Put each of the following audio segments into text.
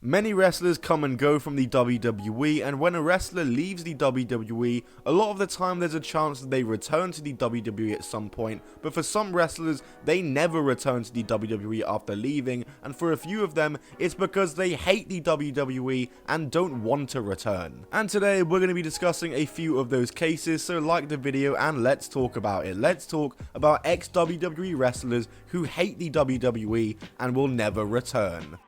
Many wrestlers come and go from the WWE, and when a wrestler leaves the WWE, a lot of the time there's a chance that they return to the WWE at some point, but for some wrestlers, they never return to the WWE after leaving, and for a few of them, it's because they hate the WWE and don't want to return. And today, we're going to be discussing a few of those cases, so like the video and let's talk about it. Let's talk about ex-WWE wrestlers who hate the WWE and will never return.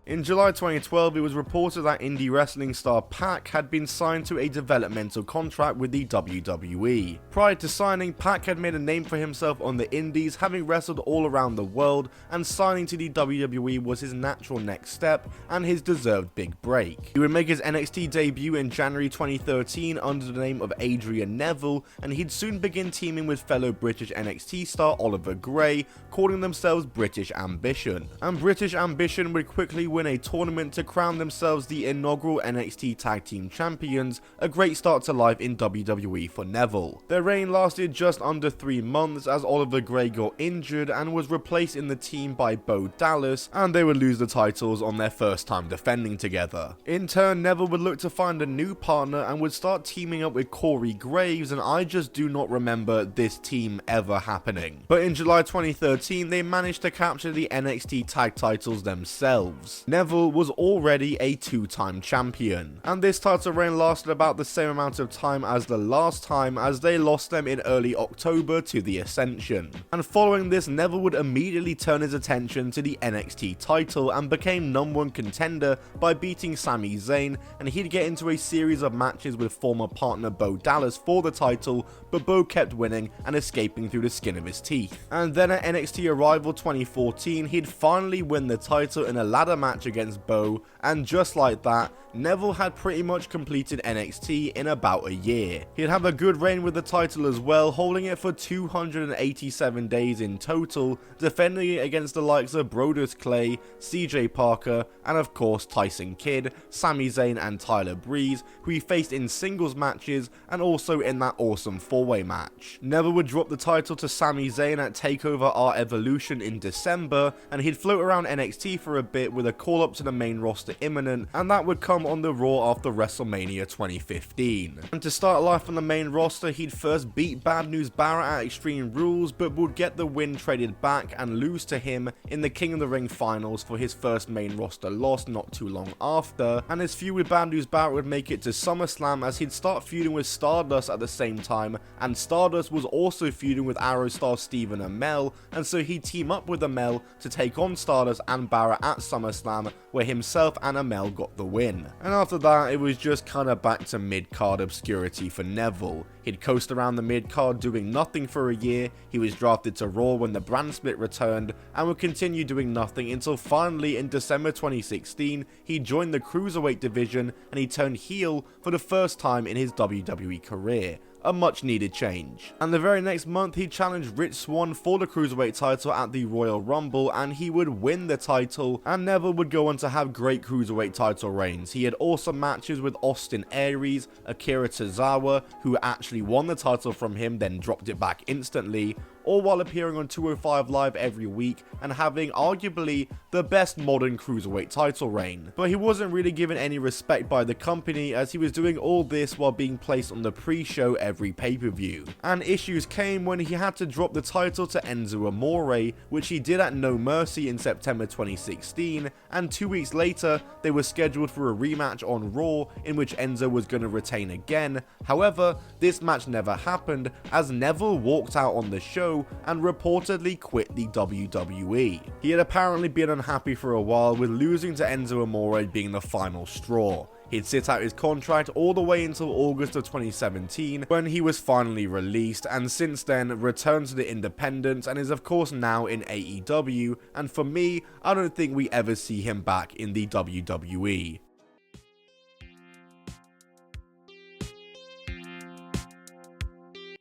In July 2012, it was reported that indie wrestling star Pac had been signed to a developmental contract with the WWE. Prior to signing, Pac had made a name for himself on the indies, having wrestled all around the world, and signing to the WWE was his natural next step and his deserved big break. He would make his NXT debut in January 2013 under the name of Adrian Neville, and he'd soon begin teaming with fellow British NXT star Oliver Gray, calling themselves British Ambition. And British Ambition would quickly win a tournament to crown themselves the inaugural NXT Tag Team Champions, a great start to life in WWE for Neville. Their reign lasted just under 3 months as Oliver Gray got injured and was replaced in the team by Bo Dallas, and they would lose the titles on their first time defending together. In turn, Neville would look to find a new partner and would start teaming up with Corey Graves, and I just do not remember this team ever happening. But in July 2013, they managed to capture the NXT tag titles themselves. Neville was already a 2-time champion, and this title reign lasted about the same amount of time as the last time, as they lost them in early October to the Ascension. And following this, Neville would immediately turn his attention to the NXT title and became #1 contender by beating Sami Zayn, and he'd get into a series of matches with former partner Bo Dallas for the title, but Bo kept winning and escaping through the skin of his teeth. And then at NXT Arrival 2014, he'd finally win the title in a ladder match against Bo, and just like that, Neville had pretty much completed NXT in about a year. He'd have a good reign with the title as well, holding it for 287 days in total, defending it against the likes of Brodus Clay, CJ Parker, and of course Tyson Kidd, Sami Zayn and Tyler Breeze, who he faced in singles matches and also in that awesome 4-way match. Neville would drop the title to Sami Zayn at TakeOver R Evolution in December, and he'd float around NXT for a bit with a call up to the main roster imminent, and that would come on the Raw after WrestleMania 2015. And to start life on the main roster, he'd first beat Bad News Barrett at Extreme Rules, but would get the win traded back and lose to him in the King of the Ring finals for his first main roster loss not too long after, and his feud with Bad News Barrett would make it to SummerSlam, as he'd start feuding with Stardust at the same time, and Stardust was also feuding with Arrow star Stephen Amell, and so he'd team up with Amell to take on Stardust and Barrett at SummerSlam, where himself and Amell got the win. And after that, it was just kinda back to mid-card obscurity for Neville. He'd coast around the mid-card doing nothing for a year, he was drafted to Raw when the brand split returned, and would continue doing nothing until finally in December 2016, he joined the Cruiserweight division and he turned heel for the first time in his WWE career. A much needed change. And the very next month, he challenged Rich Swann for the Cruiserweight title at the Royal Rumble, and he would win the title, and Neville would go on to have great Cruiserweight title reigns. He had awesome matches with Austin Aries, Akira Tozawa, who actually won the title from him then dropped it back instantly, all while appearing on 205 Live every week and having arguably the best modern Cruiserweight title reign. But he wasn't really given any respect by the company, as he was doing all this while being placed on the pre-show every pay-per-view. And issues came when he had to drop the title to Enzo Amore, which he did at No Mercy in September 2016, and 2 weeks later they were scheduled for a rematch on Raw in which Enzo was going to retain again. However, this match never happened, as Neville walked out on the show and reportedly quit the WWE. He had apparently been unhappy for a while, with losing to Enzo Amore being the final straw. He'd sit out his contract all the way until August of 2017 when he was finally released, and since then returned to the independents and is of course now in AEW, and for me, I don't think we ever see him back in the WWE.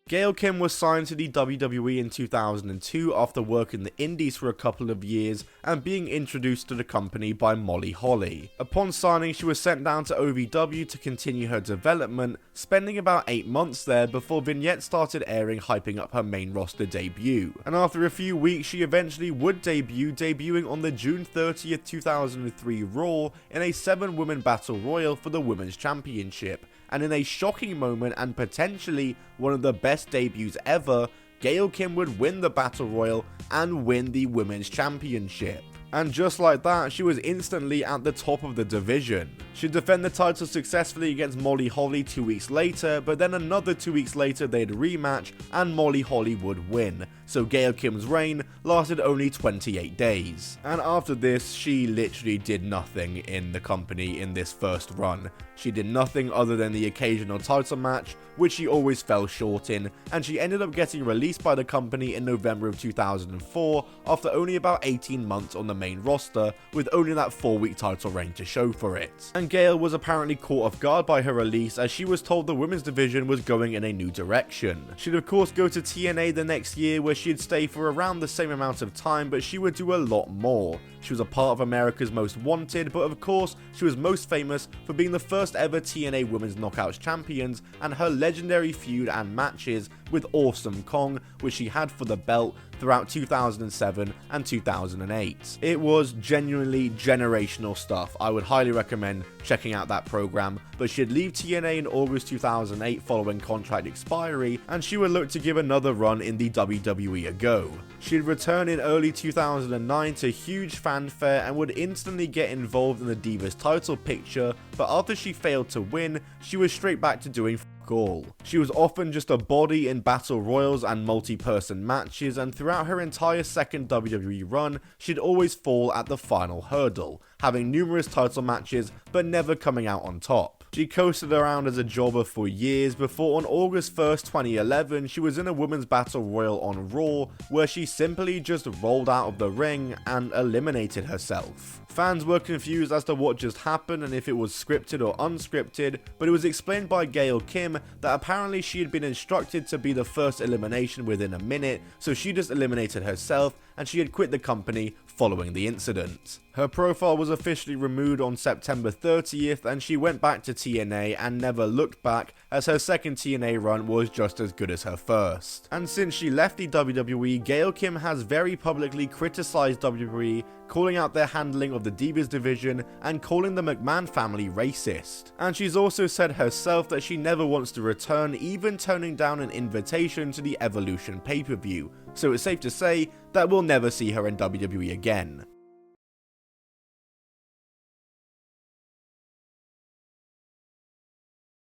Gail Kim was signed to the WWE in 2002 after working the indies for a couple of years and being introduced to the company by Molly Holly. Upon signing, she was sent down to OVW to continue her development, spending about 8 months there before vignettes started airing hyping up her main roster debut. And after a few weeks, she eventually would debuting on the June 30th, 2003 Raw in a 7-woman battle royal for the Women's Championship. And in a shocking moment and potentially one of the best debuts ever, Gail Kim would win the Battle Royal and win the Women's Championship. And just like that, she was instantly at the top of the division. She'd defend the title successfully against Molly Holly 2 weeks later, but then another 2 weeks later they'd rematch and Molly Holly would win. So Gail Kim's reign lasted only 28 days. And after this, she literally did nothing in the company in this first run. She did nothing other than the occasional title match, which she always fell short in, and she ended up getting released by the company in November of 2004 after only about 18 months on the main roster, with only that 4-week title reign to show for it. And Gail was apparently caught off guard by her release, as she was told the women's division was going in a new direction. She'd of course go to TNA the next year, where she'd stay for around the same amount of time, but she would do a lot more. She was a part of America's Most Wanted, but of course she was most famous for being the first ever TNA Women's Knockouts Champions and her legendary feud and matches with Awesome Kong, which she had for the belt throughout 2007 and 2008. It was genuinely generational stuff. I would highly recommend checking out that program, but she'd leave TNA in August 2008 following contract expiry, and she would look to give another run in the WWE a go. She'd return in early 2009 to huge fanfare and would instantly get involved in the Divas title picture, but after she failed to win, she was straight back to doing all. She was often just a body in battle royals and multi-person matches, and throughout her entire second WWE run, she'd always fall at the final hurdle, having numerous title matches but never coming out on top. She coasted around as a jobber for years before on August 1st, 2011, she was in a women's battle royal on Raw, where she simply just rolled out of the ring and eliminated herself. Fans were confused as to what just happened and if it was scripted or unscripted, but it was explained by Gail Kim that apparently she had been instructed to be the first elimination within a minute, so she just eliminated herself and she had quit the company following the incident. Her profile was officially removed on September 30th and she went back to TNA and never looked back, as her second TNA run was just as good as her first. And since she left the WWE, Gail Kim has very publicly criticized WWE, calling out their handling of the Divas division and calling the McMahon family racist. And she's also said herself that she never wants to return, even turning down an invitation to the Evolution pay-per-view, so it's safe to say that we'll never see her in WWE again.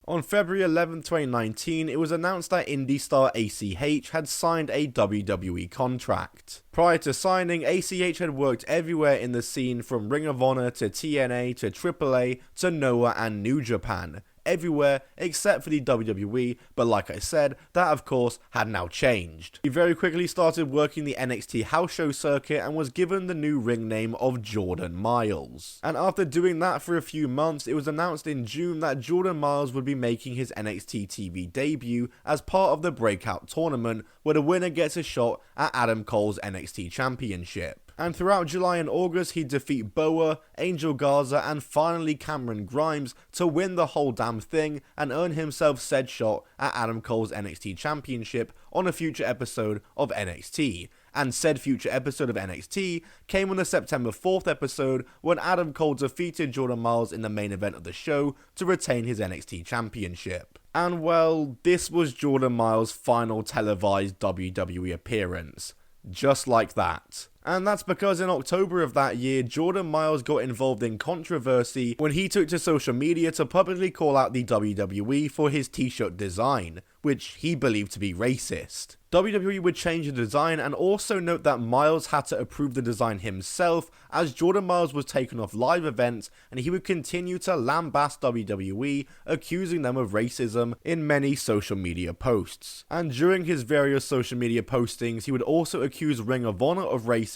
On February 11, 2019, it was announced that indie star ACH had signed a WWE contract. Prior to signing, ACH had worked everywhere in the scene, from Ring of Honor to TNA to AAA to Noah and New Japan. Everywhere except for the WWE, but like I said, that of course had now changed. He very quickly started working the NXT house show circuit and was given the new ring name of Jordan Myles. And after doing that for a few months, it was announced in June that Jordan Myles would be making his NXT TV debut as part of the Breakout tournament, where the winner gets a shot at Adam Cole's NXT Championship. And throughout July and August, he'd defeat Boa, Angel Garza, and finally Cameron Grimes to win the whole damn thing and earn himself said shot at Adam Cole's NXT Championship on a future episode of NXT. And said future episode of NXT came on the September 4th episode, when Adam Cole defeated Jordan Myles in the main event of the show to retain his NXT Championship. And well, this was Jordan Myles' final televised WWE appearance. Just like that. And that's because in October of that year, Jordan Myles got involved in controversy when he took to social media to publicly call out the WWE for his t-shirt design, which he believed to be racist. WWE would change the design and also note that Myles had to approve the design himself, as Jordan Myles was taken off live events and he would continue to lambaste WWE, accusing them of racism in many social media posts. And during his various social media postings, he would also accuse Ring of Honor of racism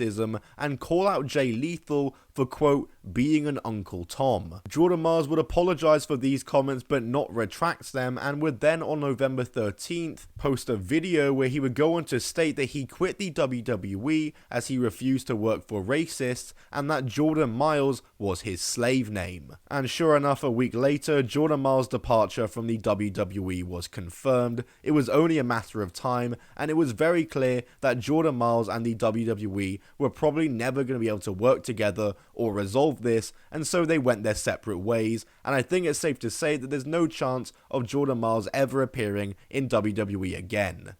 and call out Jay Lethal for for, quote, being an Uncle Tom. Jordan Myles would apologize for these comments but not retract them, and would then on November 13th post a video where he would go on to state that he quit the WWE as he refused to work for racists, and that Jordan Myles was his slave name. And sure enough, a week later, Jordan Myles' departure from the WWE was confirmed. It was only a matter of time, and it was very clear that Jordan Myles and the WWE were probably never going to be able to work together or resolve this, and so they went their separate ways, and I think it's safe to say that there's no chance of Jordan Myles ever appearing in WWE again.